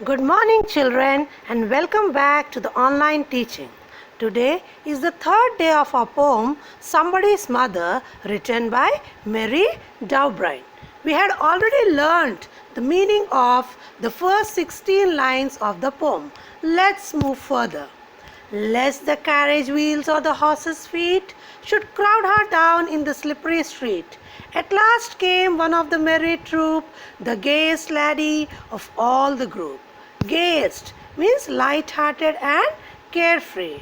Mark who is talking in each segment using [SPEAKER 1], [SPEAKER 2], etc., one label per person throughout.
[SPEAKER 1] Good morning, children, and welcome back to the online teaching. Today is the third day of our poem Somebody's Mother, written by Mary Dowbrine. We had already learnt the meaning of the first 16 lines of the poem. Let's move further. Lest the carriage wheels or the horse's feet should crowd her down in the slippery street. At last came one of the merry troop, the gayest laddie of all the group. Gayest means light-hearted and carefree,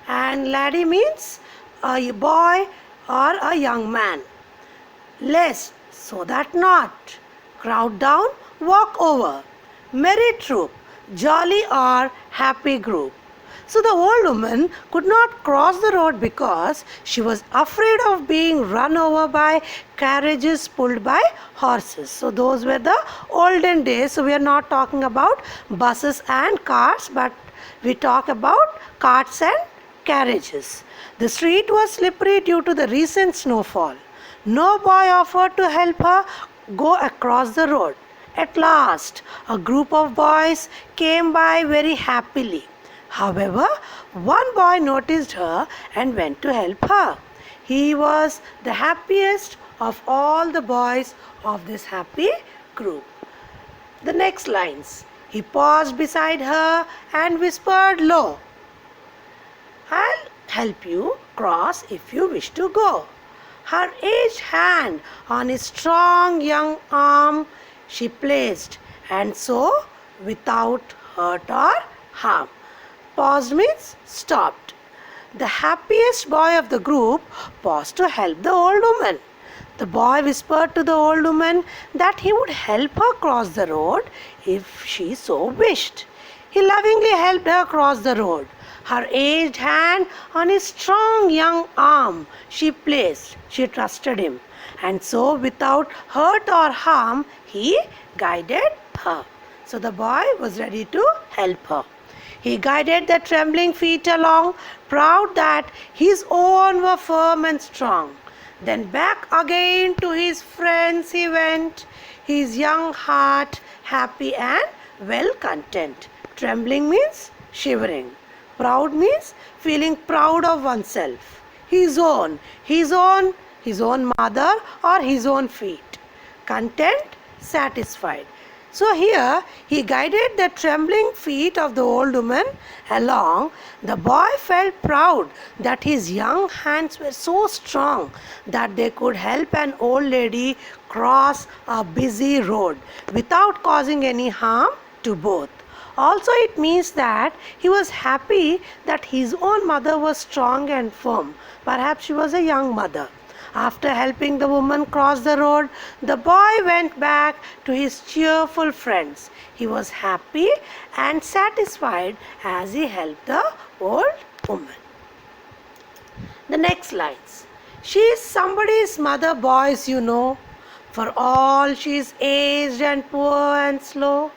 [SPEAKER 1] and laddie means a boy or a young man. Lest, so that not. Crowd down, walk over. Merry troop, jolly or happy group. So the old woman could not cross the road because she was afraid of being run over by carriages pulled by horses. So those were the olden days. So we are not talking about buses and cars, but we talk about carts and carriages. The street was slippery due to the recent snowfall. No boy offered to help her go across the road. At last, a group of boys came by very happily. However, one boy noticed her and went to help her. He was the happiest of all the boys of this happy group. The next lines. He paused beside her and whispered low, "I'll help you cross if you wish to go." Her aged hand on his strong young arm she placed, and so without hurt or harm. Paused means stopped. The happiest boy of the group paused to help the old woman. The boy whispered to the old woman that he would help her cross the road if she so wished. He lovingly helped her cross the road. Her aged hand on his strong young arm she placed. She trusted him, and so without hurt or harm he guided her. So the boy was ready to help her. He guided the trembling feet along, proud that his own were firm and strong. Then back again to his friends he went, his young heart happy and well content. Trembling means shivering. Proud means feeling proud of oneself. His own mother or his own feet. Content, satisfied. So here he guided the trembling feet of the old woman along. The boy felt proud that his young hands were so strong that they could help an old lady cross a busy road without causing any harm to both. Also, it means that he was happy that his own mother was strong and firm. Perhaps she was a young mother. After helping the woman cross the road, the boy went back to his cheerful friends. He was happy and satisfied as he helped the old woman. The next lines. She is somebody's mother, boys, you know. For all she is aged and poor and slow.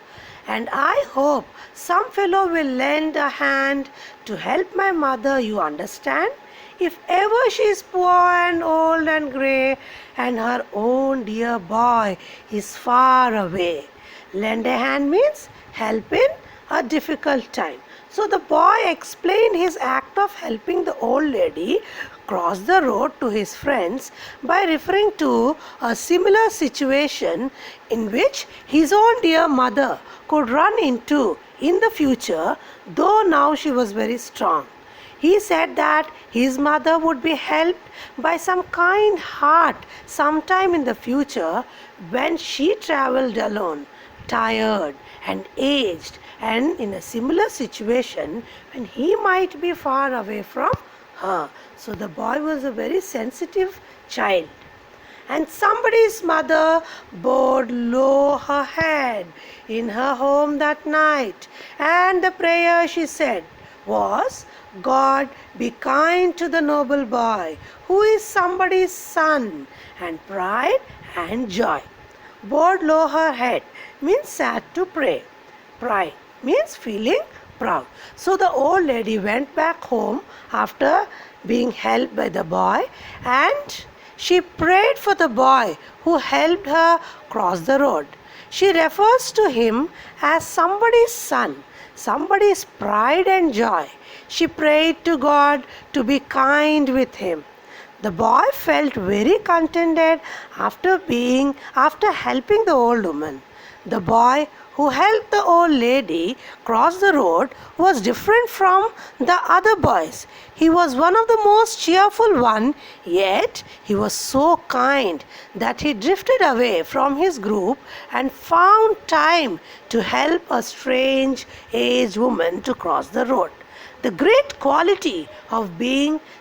[SPEAKER 1] And I hope some fellow will lend a hand to help my mother, you understand? If ever she is poor and old and grey, and her own dear boy is far away. Lend a hand means help in a difficult time. So the boy explained his act of helping the old lady cross the road to his friends by referring to a similar situation in which his own dear mother could run into in the future, though now she was very strong. He said that his mother would be helped by some kind heart sometime in the future when she travelled alone, tired and aged, and in a similar situation when he might be far away from her. So the boy was a very sensitive child. And somebody's mother bowed low her head in her home that night, and the prayer she said was, "God be kind to the noble boy who is somebody's son and pride and joy." Bowed low her head means sat to pray. Pride means feeling proud. So the old lady went back home after being helped by the boy, and she prayed for the boy who helped her cross the road. She refers to him as somebody's son, somebody's pride and joy. She prayed to God to be kind with him. The boy felt very contented after helping the old woman. The boy who helped the old lady cross the road was different from the other boys. He was one of the most cheerful one, yet he was so kind that he drifted away from his group and found time to help a strange aged woman to cross the road. The great quality of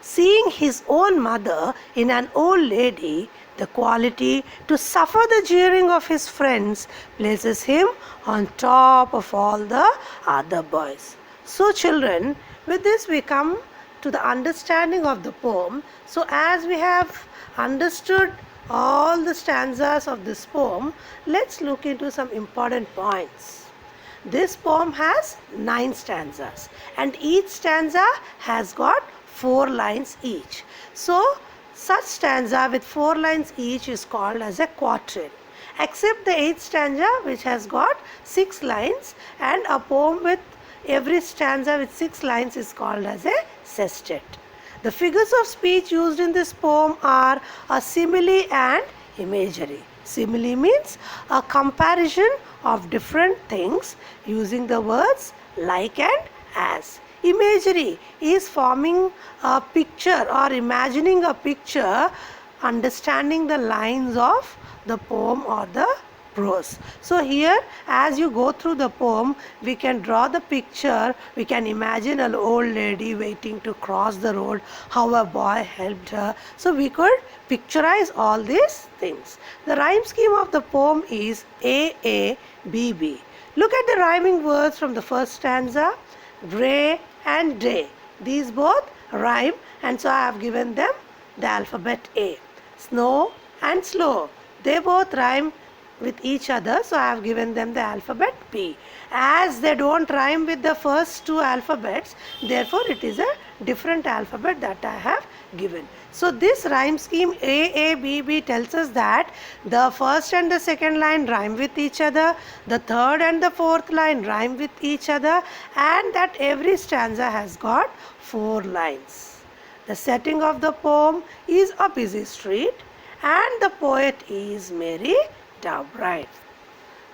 [SPEAKER 1] seeing his own mother in an old lady, the quality to suffer the jeering of his friends, places him on top of all the other boys. So children, with this we come to the understanding of the poem. So as we have understood all the stanzas of this poem, let's look into some important points. This poem has 9 stanzas and each stanza has got 4 lines each. So such stanza with 4 lines each is called as a quatrain, except the 8th stanza which has got 6 lines, and a poem with every stanza with 6 lines is called as a sestet. The figures of speech used in this poem are a simile and imagery. Simile means a comparison of different things using the words like and as. Imagery is forming a picture or imagining a picture, understanding the lines of the poem or the prose. So here, as you go through the poem, we can draw the picture. We can imagine an old lady waiting to cross the road, how a boy helped her. So we could picturize all these things. The rhyme scheme of the poem is A, A, B, B. Look at the rhyming words from the first stanza. Gray and day. These both rhyme, and so I have given them the alphabet A. Snow and slow. They both rhyme with each other, so I have given them the alphabet P. As they don't rhyme with the first 2 alphabets, therefore it is a different alphabet that I have given. So this rhyme scheme A, B, B tells us that the first and the second line rhyme with each other, the third and the fourth line rhyme with each other, and that every stanza has got 4 lines. The setting of the poem is a busy street and the poet is Mary Dowbright.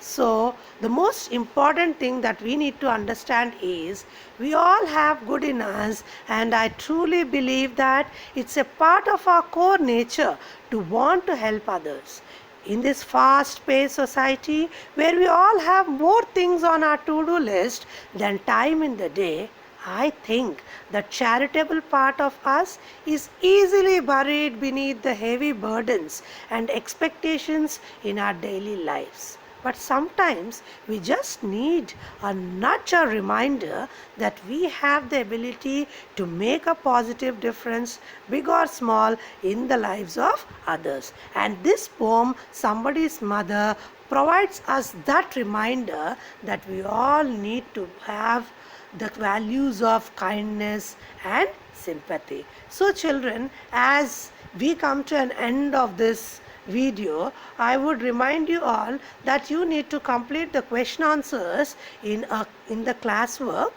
[SPEAKER 1] So the most important thing that we need to understand is we all have good in us, and I truly believe that it's a part of our core nature to want to help others. In this fast-paced society where we all have more things on our to-do list than time in the day, I think the charitable part of us is easily buried beneath the heavy burdens and expectations in our daily lives. But sometimes we just need a nudge or reminder that we have the ability to make a positive difference, big or small, in the lives of others. And this poem, Somebody's Mother, provides us that reminder that we all need to have the values of kindness and sympathy. So children, as we come to an end of this video, I would remind you all that you need to complete the question answers in the classwork.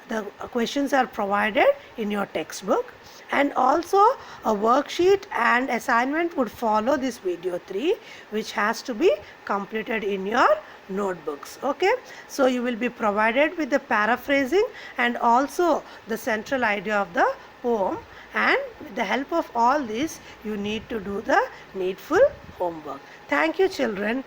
[SPEAKER 1] The questions are provided in your textbook, and also a worksheet and assignment would follow this video 3, which has to be completed in your notebooks. Okay, so you will be provided with the paraphrasing and also the central idea of the poem, and with the help of all this you need to do the needful homework. Thank you children.